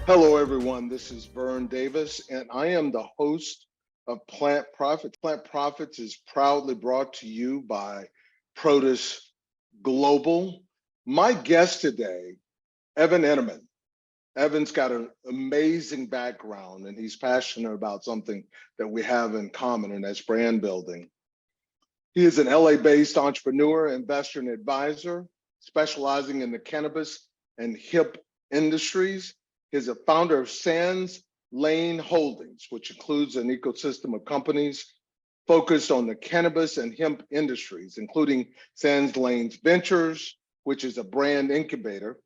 Hello, everyone. This is Vern Davis, and I am the host of Plant Profits. Plant Profits is proudly brought to you by Produce Global. My guest today, Eneman. Evan's got an amazing background, and he's passionate about something that we have in common, and that's brand building. He is an LA-based entrepreneur, investor, and advisor, specializing in the cannabis and hemp industries. He's a founder of Sands Lane Holdings, which includes an ecosystem of companies focused on the cannabis and hemp industries, including Sands Lane's Ventures, which is a brand incubator,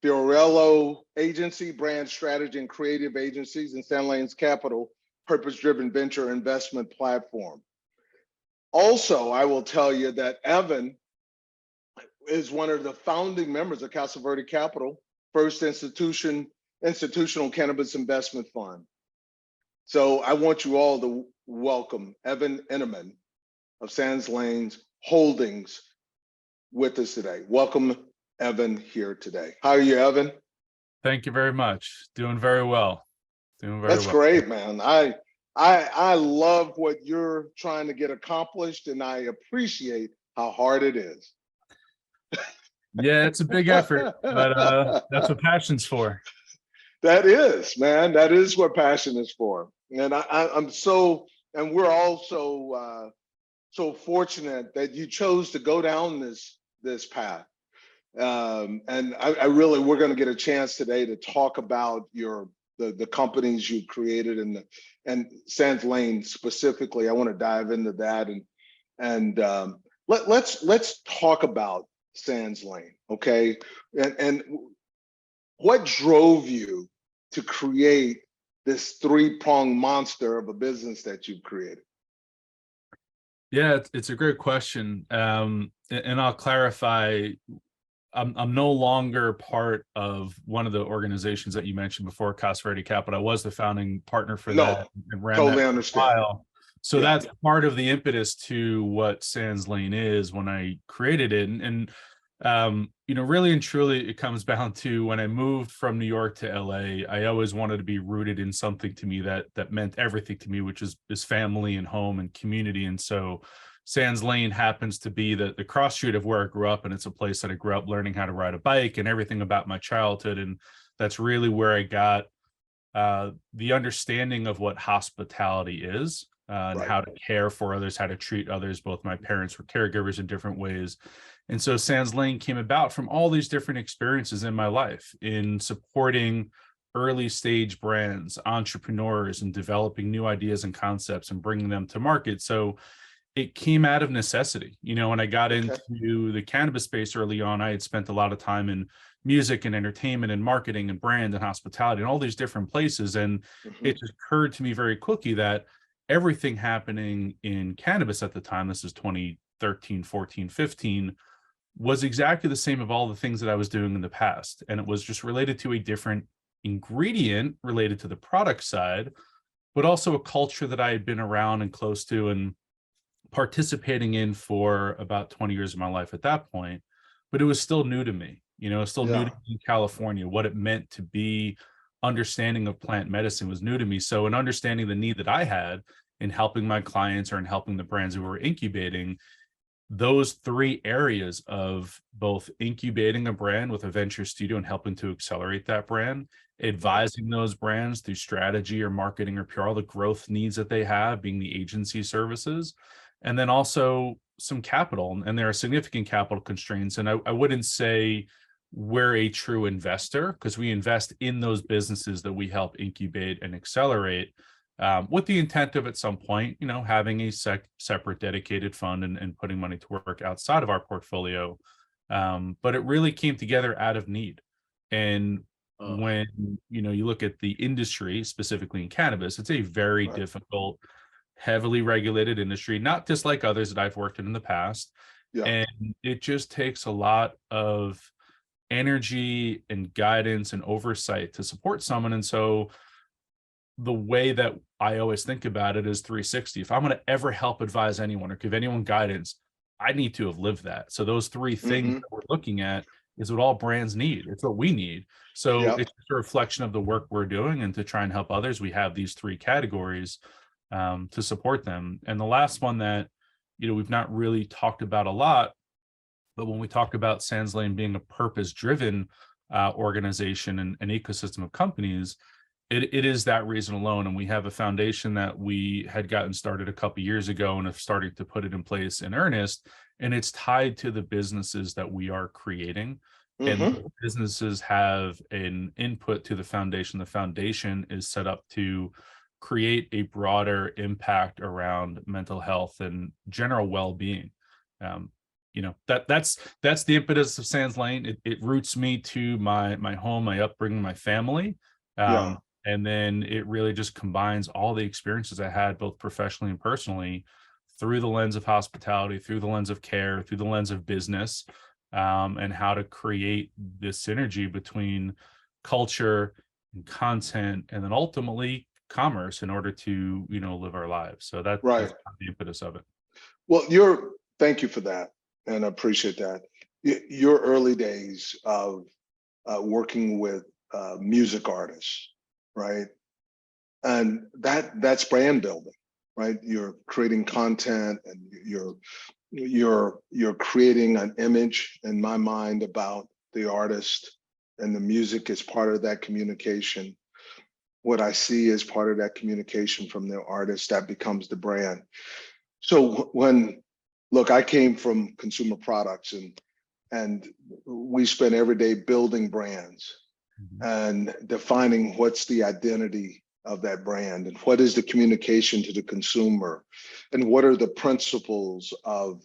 the Orello Agency, brand strategy and creative agencies, and Sands Lane's Capital, purpose-driven venture investment platform. Also, I will tell you that Evan is one of the founding members of Casa Verde Capital, first institutional cannabis investment fund. So I want you all to welcome Eneman of Sands Lane's Holdings with us today. Welcome, Evan, here today. How are you, Evan? Thank you very much. Doing very well. That's great, man. I love what you're trying to get accomplished, and I appreciate how hard it is. Yeah, it's a big effort, but that's what passion's for. That is, man. That is what passion is for. And I'm so, and we're also so fortunate that you chose to go down this path. And I really, we're going to get a chance today to talk about the companies you created and Sands Lane specifically. I want to dive into that and let's talk about Sands Lane, okay? And what drove you to create this three-pronged monster of a business that you've created? Yeah, it's a great question. And I'll clarify, I'm no longer part of one of the organizations that you mentioned before, Casa Verde Capital. I was the founding partner for that and ran totally that understand. for a while. So that's part of the impetus to what Sands Lane is when I created it. And you know, really and truly, it comes down to when I moved from New York to LA, I always wanted to be rooted in something to me that meant everything to me, which is family and home and community. And so Sands Lane happens to be the cross street of where I grew up, and it's a place that I grew up learning how to ride a bike and everything about my childhood. And that's really where I got the understanding of what hospitality is. And how to care for others, how to treat others. Both my parents were caregivers in different ways. And so Sands Lane came about from all these different experiences in my life in supporting early stage brands, entrepreneurs, and developing new ideas and concepts and bringing them to market. So it came out of necessity. You know, when I got into the cannabis space early on, I had spent a lot of time in music and entertainment and marketing and brand and hospitality and all these different places. And it just occurred to me very quickly that everything happening in cannabis at the time, this is 2013, 14, 15, was exactly the same of all the things that I was doing in the past. And it was just related to a different ingredient related to the product side, but also a culture that I had been around and close to and participating in for about 20 years of my life at that point. But it was still new to me, you know, still new to me in California. What it meant to be understanding of plant medicine was new to me. So in understanding the need that I had in helping my clients or in helping the brands who were incubating, those three areas of both incubating a brand with a venture studio and helping to accelerate that brand, advising those brands through strategy or marketing or PR, all the growth needs that they have, being the agency services, and then also some capital. And there are significant capital constraints. And I wouldn't say we're a true investor because we invest in those businesses that we help incubate and accelerate, with the intent of at some point, you know, having a separate dedicated fund and putting money to work outside of our portfolio. But it really came together out of need. And when, you know, you look at the industry, specifically in cannabis, it's a very difficult, heavily regulated industry, not just like others that I've worked in the past. And it just takes a lot of energy and guidance and oversight to support someone. And so the way that I always think about it is 360. If I'm going to ever help advise anyone or give anyone guidance, I need to have lived that. So those three things that we're looking at is what all brands need. It's what we need. So Yep. it's a reflection of the work we're doing, and to try and help others, we have these three categories to support them. And the last one that, we've not really talked about a lot, but when we talk about Sands Lane being a purpose-driven organization and an ecosystem of companies, it is that reason alone. And we have a foundation that we had gotten started a couple years ago and have started to put it in place in earnest. And it's tied to the businesses that we are creating. And Mm-hmm. businesses have an input to the foundation. The foundation is set up to create a broader impact around mental health and general well-being. That's the impetus of Sands Lane. It roots me to my home, my upbringing, my family. Yeah. And then it really just combines all the experiences I had both professionally and personally through the lens of hospitality, through the lens of care, through the lens of business, and how to create this synergy between culture and content, and then ultimately commerce in order to, live our lives. So that's Right. the impetus of it. Well, thank you for that, and I appreciate that. Your early days of working with music artists, right? And that's brand building, right? You're creating content, and you're creating an image in my mind about the artist, and the music is part of that communication. What I see is part of that communication from the artist that becomes the brand. So look, I came from consumer products, and we spent every day building brands and defining what's the identity of that brand, and what is the communication to the consumer, and what are the principles of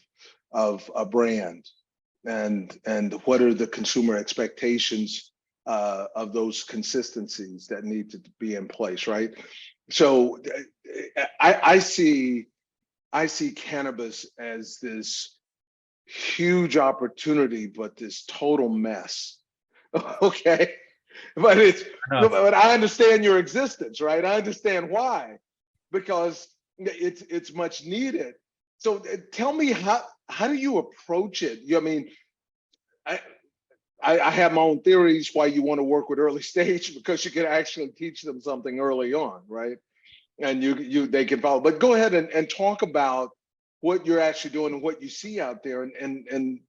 a brand, and what are the consumer expectations of those consistencies that need to be in place, right? So I see cannabis as this huge opportunity, but this total mess. Okay. But but I understand your existence, right? I understand why, because it's much needed. So tell me, how do you approach it? I mean, I I have my own theories why you want to work with early stage, because you can actually teach them something early on, right? And they can follow. But go ahead and talk about what you're actually doing and what you see out there, and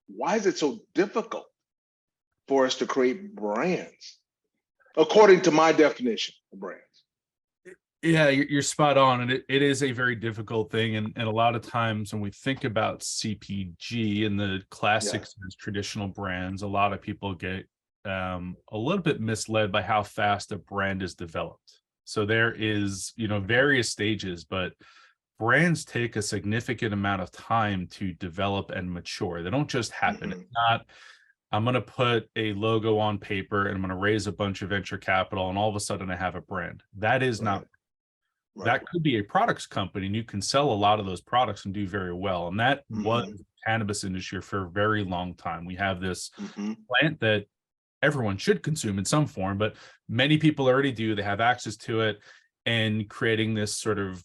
why is it so difficult for us to create brands according to my definition of brands. Yeah, you're spot on. And it is a very difficult thing. And a lot of times when we think about CPG and the classics and traditional brands, a lot of people get a little bit misled by how fast a brand is developed. So there is, various stages, but brands take a significant amount of time to develop and mature. They don't just happen. It's not, I'm going to put a logo on paper and I'm going to raise a bunch of venture capital and all of a sudden I have a brand. That is not. That could be a products company, and you can sell a lot of those products and do very well. And that was the cannabis industry for a very long time. We have this plant that everyone should consume in some form, but many people already do. They have access to it, and creating this sort of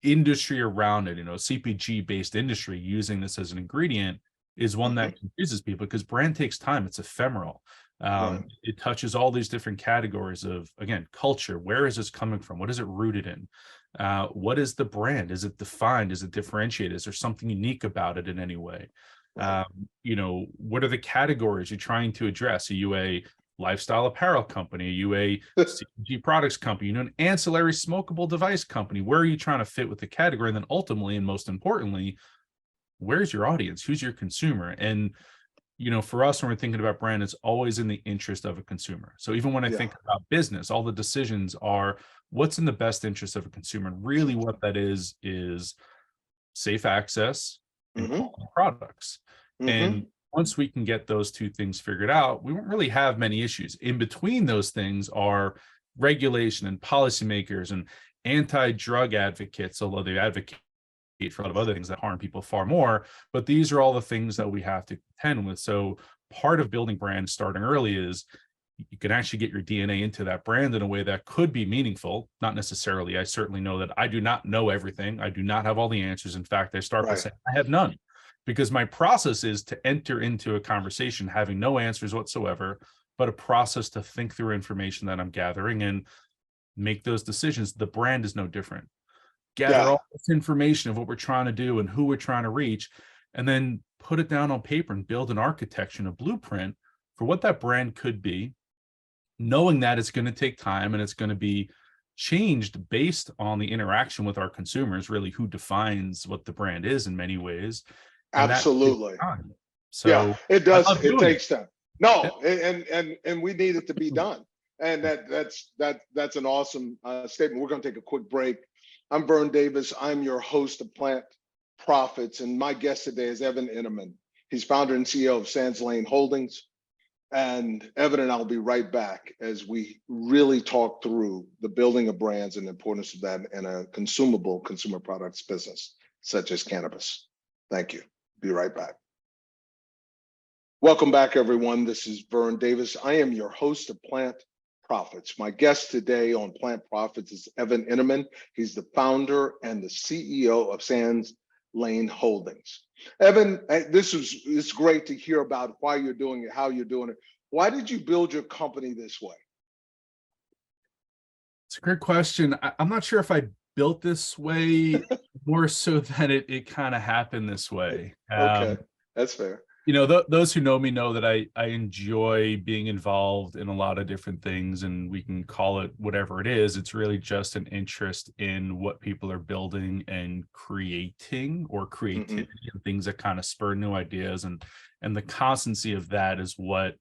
industry around it, CPG based industry using this as an ingredient is one that confuses people, because brand takes time. It's ephemeral. It touches all these different categories of, again, culture. Where is this coming from? What is it rooted in? What is the brand? Is it defined? Is it differentiated? Is there something unique about it in any way? What are the categories you're trying to address? Are you a lifestyle apparel company? Are you a CPG products company? An ancillary smokable device company? Where are you trying to fit with the category? And then ultimately, and most importantly, where's your audience? Who's your consumer? And for us, when we're thinking about brand, it's always in the interest of a consumer. So even when I think about business, all the decisions are what's in the best interest of a consumer. And really what that is safe access and quality products. And once we can get those two things figured out, we won't really have many issues. In between those things are regulation and policymakers and anti-drug advocates, although they advocate for a lot of other things that harm people far more. But these are all the things that we have to contend with. So part of building brands starting early is you can actually get your DNA into that brand in a way that could be meaningful. Not necessarily. I certainly know that I do not know everything. I do not have all the answers. In fact, I start by saying I have none. because my process is to enter into a conversation having no answers whatsoever, but a process to think through information that I'm gathering and make those decisions. The brand is no different. Gather Yeah, all this information of what we're trying to do and who we're trying to reach, and then put it down on paper and build an architecture and a blueprint for what that brand could be, knowing that it's going to take time and it's going to be changed based on the interaction with our consumers, really who defines what the brand is in many ways. And that takes absolutely. time. Yeah, So it I does. love It doing it. takes time. Yeah. No, and we need it to be done. And that's an awesome statement. We're going to take a quick break. I'm Vern Davis. I'm your host of Plant Profits, and my guest today is Evan Eneman. He's founder and CEO of Sands Lane Holdings. And Evan and I'll be right back as we really talk through the building of brands and the importance of that in a consumable consumer products business, such as cannabis. Thank you. Be right back. Welcome back, everyone. This is Vern Davis. I am your host of Plant Profits. My guest today on Plant Profits is Evan Eneman. He's the founder and the CEO of Sands Lane Holdings. Evan, it's great to hear about why you're doing it, how you're doing it. Why did you build your company this way? It's a great question. I'm not sure if I built this way, more so that it kind of happened this way. Okay, that's fair. Those who know me know that I enjoy being involved in a lot of different things, and we can call it whatever it is. It's really just an interest in what people are building and creating, or creativity and things that kind of spur new ideas. And the constancy of that is what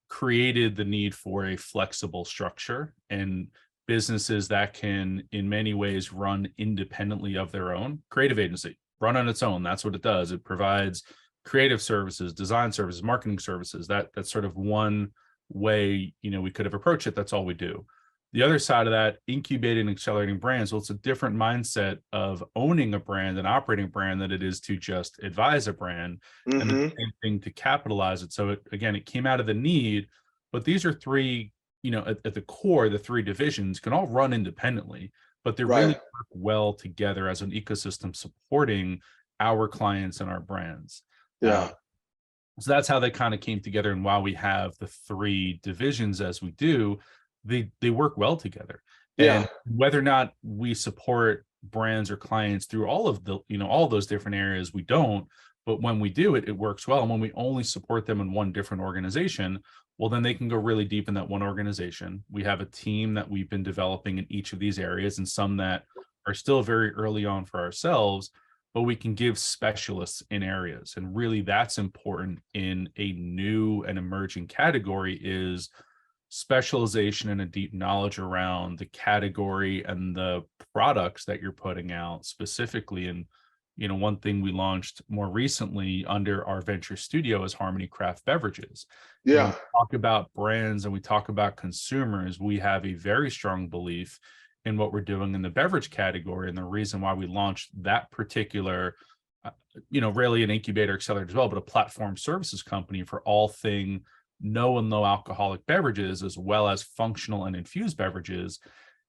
created the need for a flexible structure and businesses that can, in many ways, run independently of their own. Creative agency, run on its own. That's what it does. It provides creative services, design services, marketing services. That's sort of one way, we could have approached it. That's all we do. The other side of that, incubating and accelerating brands. Well, it's a different mindset of owning a brand and operating a brand than it is to just advise a brand, and the same thing to capitalize it. So it came out of the need, but these are three, at the core, the three divisions can all run independently, but they really work well together as an ecosystem supporting our clients and our brands. Yeah. So that's how they kind of came together. And while we have the three divisions as we do, they work well together. Yeah. And whether or not we support brands or clients through all of the, all those different areas, we don't. But when we do it, it works well. And when we only support them in one different organization, well, then they can go really deep in that one organization. We have a team that we've been developing in each of these areas, and some that are still very early on for ourselves, but we can give specialists in areas. And really that's important in a new and emerging category, is specialization and a deep knowledge around the category and the products that you're putting out specifically. And one thing we launched more recently under our venture studio is Harmony Craft Beverages. Yeah. When we talk about brands and we talk about consumers, we have a very strong belief in what we're doing in the beverage category. And the reason why we launched that particular, really an incubator accelerator as well, but a platform services company for all thing no and low alcoholic beverages, as well as functional and infused beverages,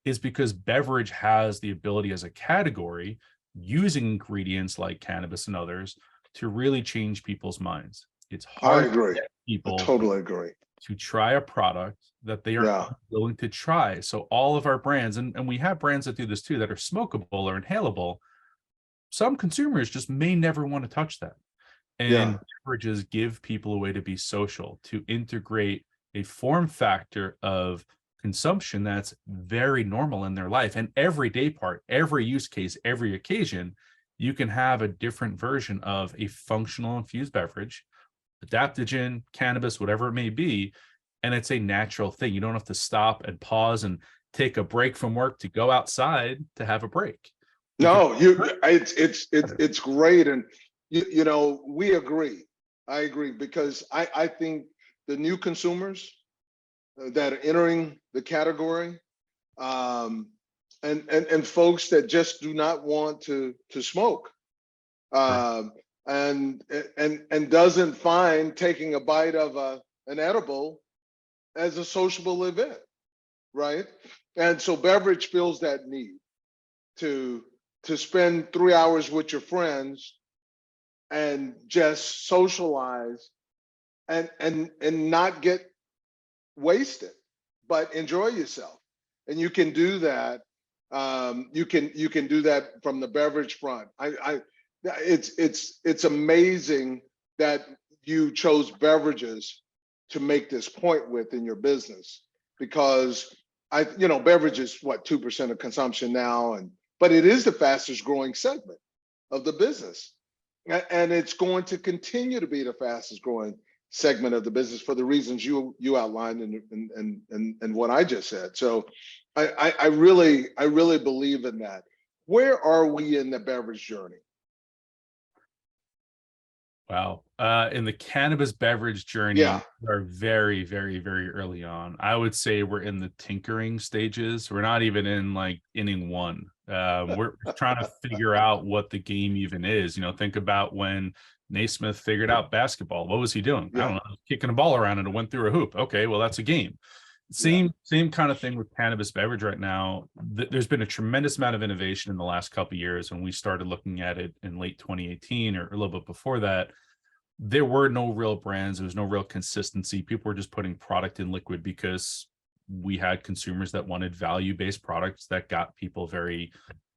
is because beverage has the ability as a category, using ingredients like cannabis and others, to really change people's minds. It's hard I agree. to get people I totally agree. to try a product that they are willing to try. So all of our brands, and we have brands that do this too, that are smokable or inhalable, some consumers just may never want to touch that. And beverages give people a way to be social, to integrate a form factor of consumption that's very normal in their life. And every day part, every use case, every occasion, you can have a different version of a functional infused beverage, adaptogen, cannabis, whatever it may be. And it's a natural thing. You don't have to stop and pause and take a break from work to go outside to have a break. It's great. And we agree. I agree, because I think the new consumers that are entering the category, and folks that just do not want to smoke, and doesn't find taking a bite of an edible as a sociable event, right? And so beverage fills that need to spend 3 hours with your friends and just socialize and not get wasted, but enjoy yourself. And you can do that. You can do that from the beverage front. It's amazing that you chose beverages to make this point with in your business, because beverage is what, 2% of consumption now, but it is the fastest growing segment of the business, and it's going to continue to be the fastest growing segment of the business for the reasons you outlined and what I just said. So I really believe in that. Where are we in the beverage journey? Wow. In the cannabis beverage journey, Yeah. we are very, very, very early on. I would say we're in the tinkering stages. We're not even in like inning one. We're trying to figure out what the game even is. Think about when Naismith figured out basketball. What was he doing? I Yeah. don't know, kicking a ball around and it went through a hoop. Okay, well, that's a game. Same kind of thing with cannabis beverage right now. There's been a tremendous amount of innovation in the last couple of years. When we started looking at it in late 2018 or a little bit before that, there were no real brands. There was no real consistency. People were just putting product in liquid because we had consumers that wanted value-based products that got people very,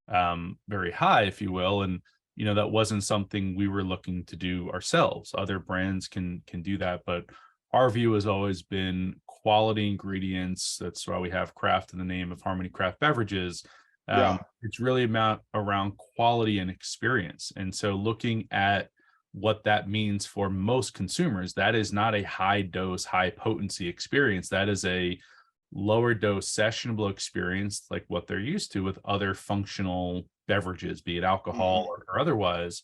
very high, if you will. And that wasn't something we were looking to do ourselves. Other brands can do that, but our view has always been quality ingredients. That's why we have craft in the name of Harmony Craft Beverages. It's really around quality and experience. And so looking at what that means for most consumers, that is not a high dose, high potency experience. That is a lower dose sessionable experience, like what they're used to with other functional beverages, be it alcohol or otherwise.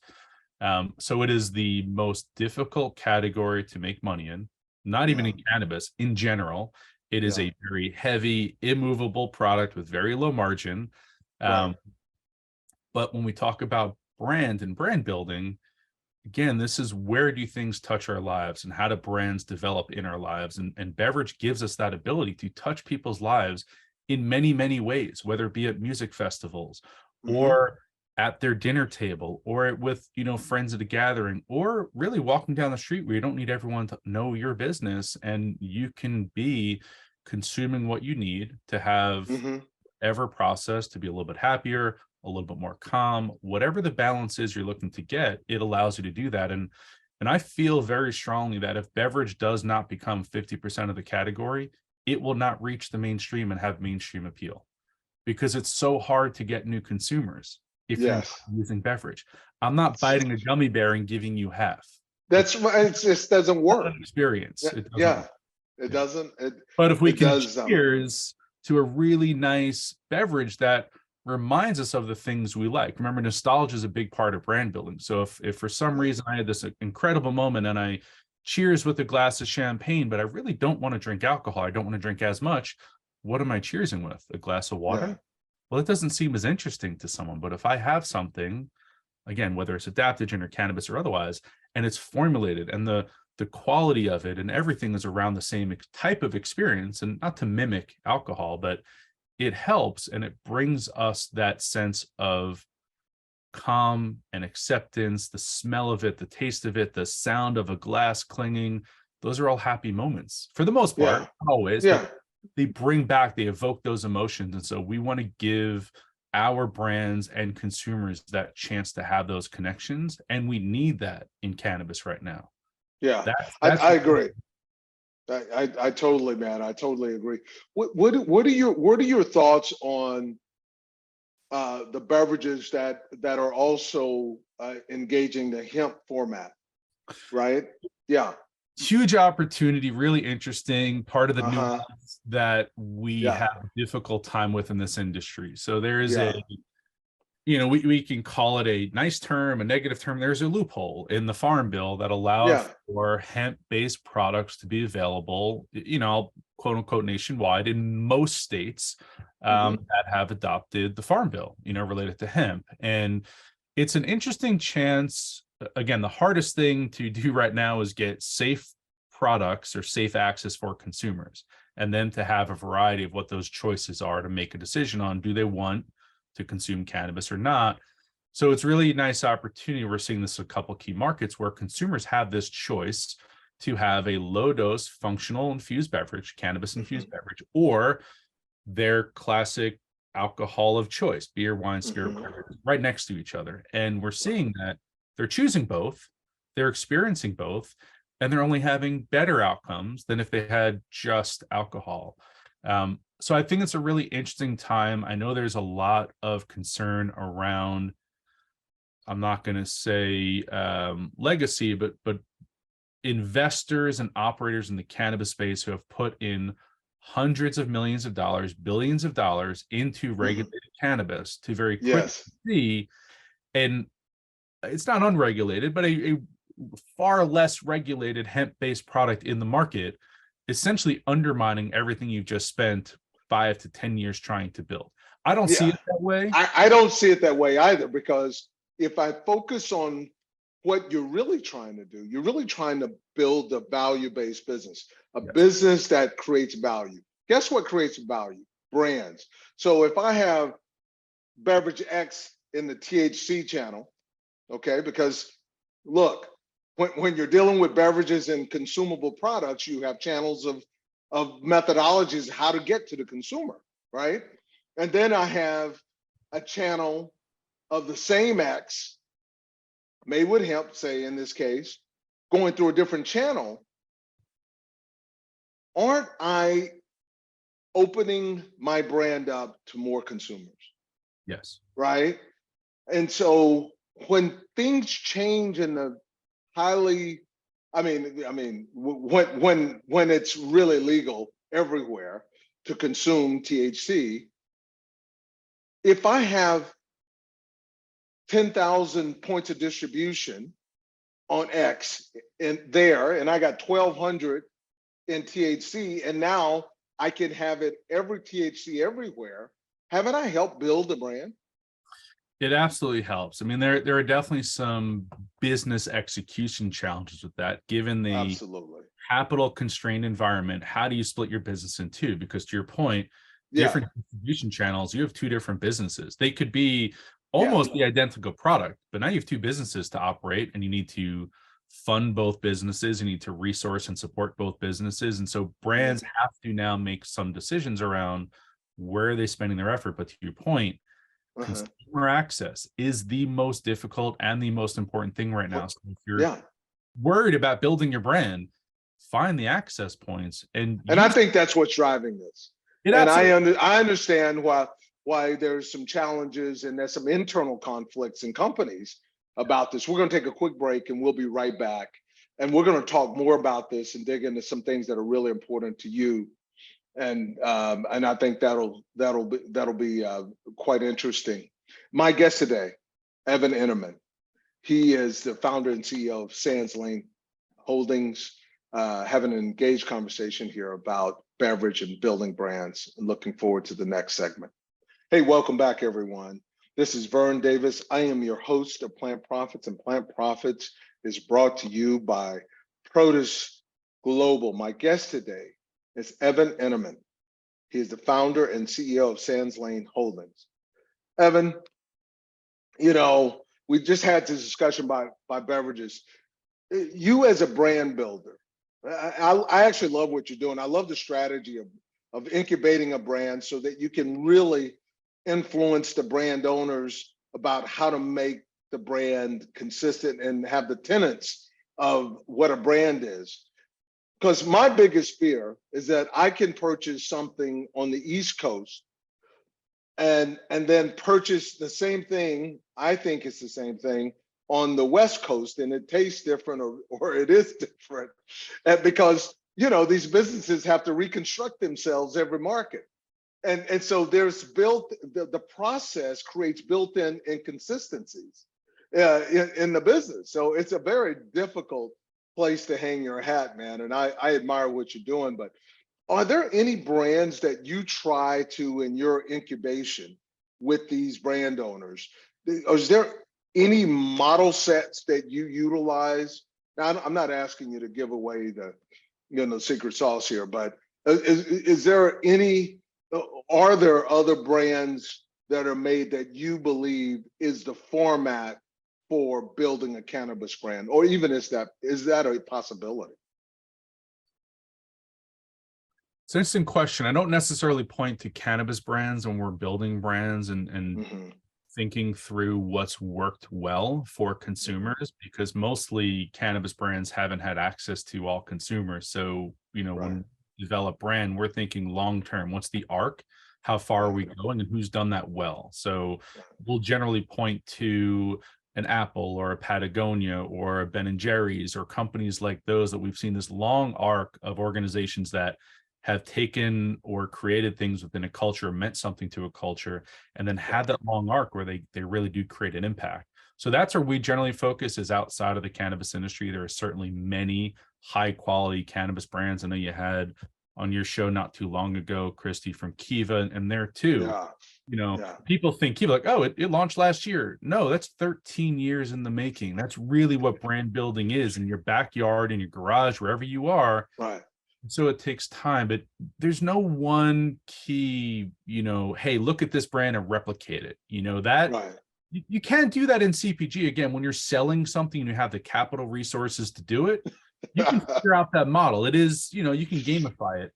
So it is the most difficult category to make money in, not even in cannabis, in general. It is a very heavy, immovable product with very low margin. But when we talk about brand and brand building, again, this is where do things touch our lives and how do brands develop in our lives? And beverage gives us that ability to touch people's lives in many, many ways, whether it be at music festivals or at their dinner table or with, friends at a gathering, or really walking down the street where you don't need everyone to know your business and you can be consuming what you need to have ever processed to be a little bit happier, a little bit more calm, whatever the balance is you're looking to get, it allows you to do that. And I feel very strongly that if beverage does not become 50% of the category, it will not reach the mainstream and have mainstream appeal, because it's so hard to get new consumers if you're not using beverage. I'm not biting a gummy bear and giving you half. That's why it just doesn't work. Experience. It doesn't. But if we can cheers to a really nice beverage that reminds us of the things we like. Remember, nostalgia is a big part of brand building. So if for some reason I had this incredible moment and I cheers with a glass of champagne, but I really don't want to drink alcohol, I don't want to drink as much, what am I cheersing with? A glass of water? Well, it doesn't seem as interesting to someone. But if I have something, again, whether it's adaptogen or cannabis or otherwise, and it's formulated and the quality of it and everything is around the same type of experience, and not to mimic alcohol, but it helps and it brings us that sense of calm and acceptance, the smell of it, the taste of it, the sound of a glass clinging. Those are all happy moments for the most part, not always, but they evoke those emotions. And so we want to give our brands and consumers that chance to have those connections. And we need that in cannabis right now. I agree. I totally, man. I totally agree. What are your thoughts on the beverages that are also engaging the hemp format? Right? Yeah. Huge opportunity, really interesting part of the nuance that we have a difficult time with in this industry. So there is we can call it a nice term, a negative term. There's a loophole in the Farm Bill that allows for hemp-based products to be available, quote unquote, nationwide in most states that have adopted the Farm Bill, related to hemp. And it's an interesting chance. Again, the hardest thing to do right now is get safe products or safe access for consumers, and then to have a variety of what those choices are to make a decision on, do they want to consume cannabis or not. So it's really a nice opportunity. We're seeing this in a couple key markets where consumers have this choice to have a low dose functional infused beverage, cannabis infused beverage, or their classic alcohol of choice, beer, wine, spirit, beverages, right next to each other. And we're seeing that they're choosing both, they're experiencing both, and they're only having better outcomes than if they had just alcohol. So I think it's a really interesting time. I know there's a lot of concern around, I'm not going to say legacy, but investors and operators in the cannabis space who have put in hundreds of millions of dollars, billions of dollars into regulated cannabis to very quickly Yes. see, and it's not unregulated, but a far less regulated hemp-based product in the market, essentially undermining everything you've just spent 5 to 10 years trying to build. I don't see Yeah. it that way. I don't see it that way either, because if I focus on what you're really trying to do, you're really trying to build a value-based business, a Yes. business that creates value. Guess what creates value? Brands. So if I have beverage X in the THC channel, okay, because look, when you're dealing with beverages and consumable products, you have channels of methodologies how to get to the consumer, right? And then I have a channel of the same X made with hemp, say in this case, going through a different channel. Aren't I opening my brand up to more consumers? Yes. Right. And so when things change in the highly, when it's really legal everywhere to consume THC, if I have 10,000 points of distribution on X and there, and I got 1,200 in THC, and now I can have it every THC everywhere, haven't I helped build a brand? It absolutely helps. I mean, there are definitely some business execution challenges with that, given the Absolutely. capital constrained environment. How do you split your business in two? Because to your point, Yeah. different distribution channels, you have two different businesses. They could be Yeah. almost the identical product, but now you have two businesses to operate, and you need to fund both businesses. You need to resource and support both businesses. And so brands have to now make some decisions around where are they spending their effort. But to your point, consumer access is the most difficult and the most important thing right now. So if you're worried about building your brand, find the access points. And I think that's what's driving this. And I understand why there's some challenges and there's some internal conflicts in companies about this. We're going to take a quick break and we'll be right back. And we're going to talk more about this and dig into some things that are really important to you. And I think that'll be quite interesting. My guest today, Evan Eneman. He is the founder and CEO of Sands Lane Holdings. Having an engaged conversation here about beverage and building brands. And looking forward to the next segment. Hey, welcome back, everyone. This is Vern Davis. I am your host of Plant Profits, and Plant Profits is brought to you by Produce Global. My guest today is Evan Eneman. He is the founder and CEO of Sands Lane Holdings. Evan, we just had this discussion by beverages. You as a brand builder, I actually love what you're doing. I love the strategy of incubating a brand so that you can really influence the brand owners about how to make the brand consistent and have the tenets of what a brand is. Because my biggest fear is that I can purchase something on the East Coast and then purchase the same thing, I think it's the same thing, on the West Coast, and it tastes different or it is different. And because, these businesses have to reconstruct themselves every market. And so there's the process creates built-in inconsistencies in the business. So it's a very difficult place to hang your hat, man. And I admire what you're doing, but are there any brands that you try to in your incubation with these brand owners? Is there any model sets that you utilize? Now, I'm not asking you to give away the secret sauce here, but is there any? Are there other brands that are made that you believe is the format for building a cannabis brand, or even is that a possibility? It's an interesting question. I don't necessarily point to cannabis brands when we're building brands and Hmm. thinking through what's worked well for Hmm. consumers, because mostly cannabis brands haven't had access to all consumers. So, Right. when we develop brand, we're thinking long term. What's the arc? How far are Right. we going, and who's done that well? So Right. we'll generally point to an Apple or a Patagonia or a Ben and Jerry's or companies like those that we've seen this long arc of organizations that have taken or created things within a culture, meant something to a culture, and then had Right. that long arc where they really do create an impact. So that's where we generally focus, is outside of the cannabis industry. There are certainly many high quality cannabis brands. I know you had on your show not too long ago, Christy from Kiva, and there too, Yeah. Yeah. people think Kiva like, oh, it launched last year. No, that's 13 years in the making. That's really what brand building is, in your backyard, in your garage, wherever you are. Right. So it takes time, but there's no one key, hey, look at this brand and replicate it. That Right. you can't do that in CPG. Again, when you're selling something and you have the capital resources to do it, you can figure out that model. It is, you can gamify it,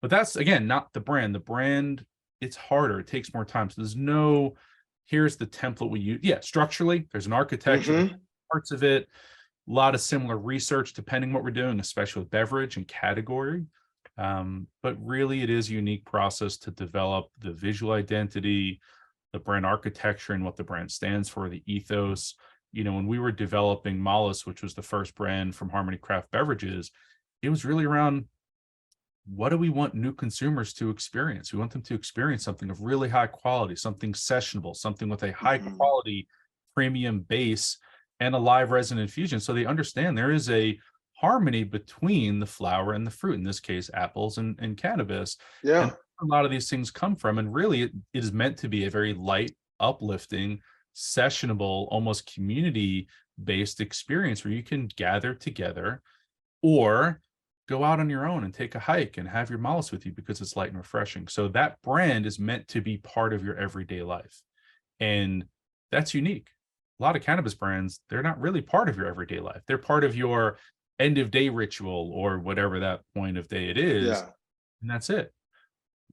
but that's, again, not the brand. The brand, it's harder. It takes more time. So there's no, here's the template we use. Yeah, structurally, there's an architecture, there's Hmm. parts of it, a lot of similar research depending what we're doing, especially with beverage and category. But really, it is a unique process to develop the visual identity, the brand architecture, and what the brand stands for, the ethos. When we were developing Mollis, which was the first brand from Harmony Craft Beverages, it was really around, what do we want new consumers to experience? We want them to experience something of really high quality, something sessionable, something with a high Hmm. quality premium base and a live resin infusion. So they understand there is a harmony between the flower and the fruit, in this case, apples and cannabis. And Yeah. a lot of these things come from, and really it is meant to be a very light, uplifting, sessionable, almost community based experience where you can gather together or go out on your own and take a hike and have your mollusk with you because it's light and refreshing. So that brand is meant to be part of your everyday life. And that's unique. A lot of cannabis brands, they're not really part of your everyday life. They're part of your end of day ritual or whatever that point of day it is. Yeah. And that's it.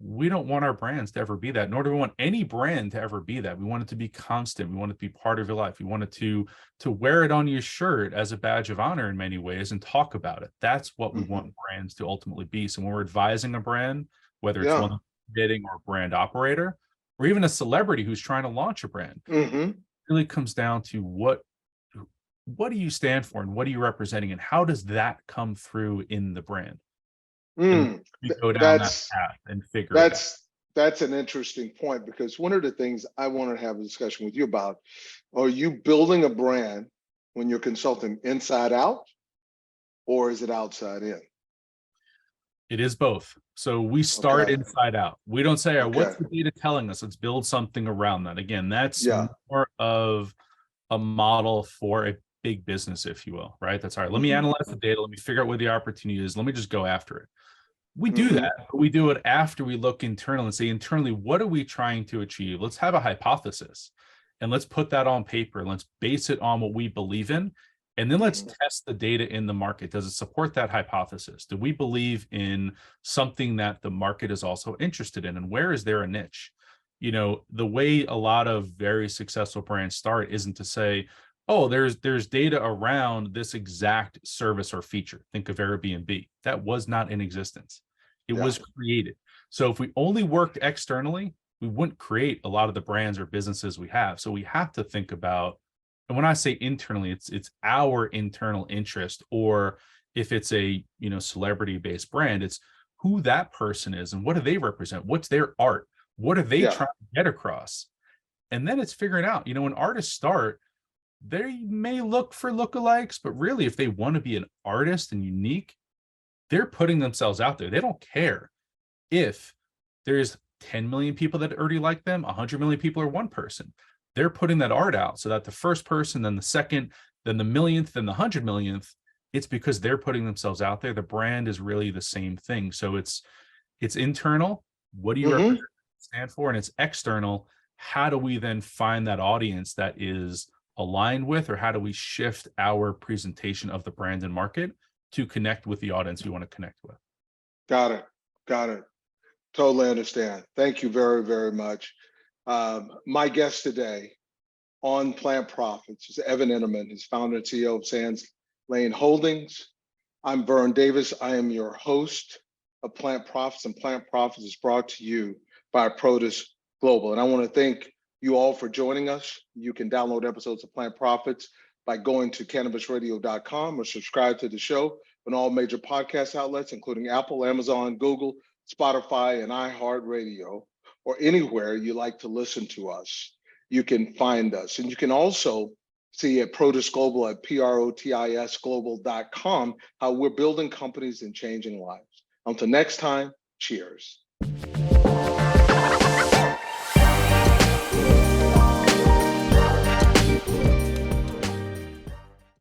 We don't want our brands to ever be that, nor do we want any brand to ever be that. We want it to be constant. We want it to be part of your life. We want it to wear it on your shirt as a badge of honor in many ways and talk about it. That's what we Hmm. want brands to ultimately be. So when we're advising a brand, whether it's Yeah. one bidding or a brand operator, or even a celebrity who's trying to launch a brand, Hmm. it really comes down to what do you stand for and what are you representing, and how does that come through in the brand? And Mm. we go down that That's path and figure it out. that's an interesting point, because one of the things I want to have a discussion with you about, are you building a brand when you're consulting inside out, or is it outside in? It is both. So we start Okay. inside out. We don't say, oh, Okay. what's the data telling us? Let's build something around that. Again, that's Yeah. more of a model for a big business, if you will, right? That's all right. Let me Hmm. analyze the data. Let me figure out where the opportunity is. Let me just go after it. We do Hmm. that, but we do it after we look internal and say, internally, what are we trying to achieve? Let's have a hypothesis and let's put that on paper. Let's base it on what we believe in. And then let's Hmm. test the data in the market. Does it support that hypothesis? Do we believe in something that the market is also interested in? And where is there a niche? The way a lot of very successful brands start isn't to say, oh, there's data around this exact service or feature. Think of Airbnb. That was not in existence. It Yeah. was created. So if we only worked externally, we wouldn't create a lot of the brands or businesses we have. So we have to think about, and when I say internally, it's our internal interest, or if it's a celebrity based brand, it's who that person is and what do they represent? What's their art? What are they Yeah. trying to get across? And then it's figuring out, when artists start, they may look for lookalikes, but really, if they want to be an artist and unique, they're putting themselves out there. They don't care if there's 10 million people that already like them, 100 million people, or one person. They're putting that art out so that the first person, then the second, then the millionth, then the 100 millionth, it's because they're putting themselves out there. The brand is really the same thing. So it's internal. What do you Hmm. represent, stand for? And it's external. how do we then find that audience that is aligned with, or how do we shift our presentation of the brand and market to connect with the audience we want to connect with? Got it. Got it. Totally understand. Thank you very, very much. My guest today on Plant Profits is Evan Eneman, who's founder and CEO of Sands Lane Holdings. I'm Vern Davis. I am your host of Plant Profits, and Plant Profits is brought to you by Produce Global. And I want to thank you all for joining us. You can download episodes of Plant Profits by going to cannabisradio.com or subscribe to the show on all major podcast outlets, including Apple, Amazon, Google, Spotify, and iHeartRadio, or anywhere you like to listen to us. You can find us. And you can also see at Produce Global at protisglobal.com how we're building companies and changing lives. Until next time, cheers.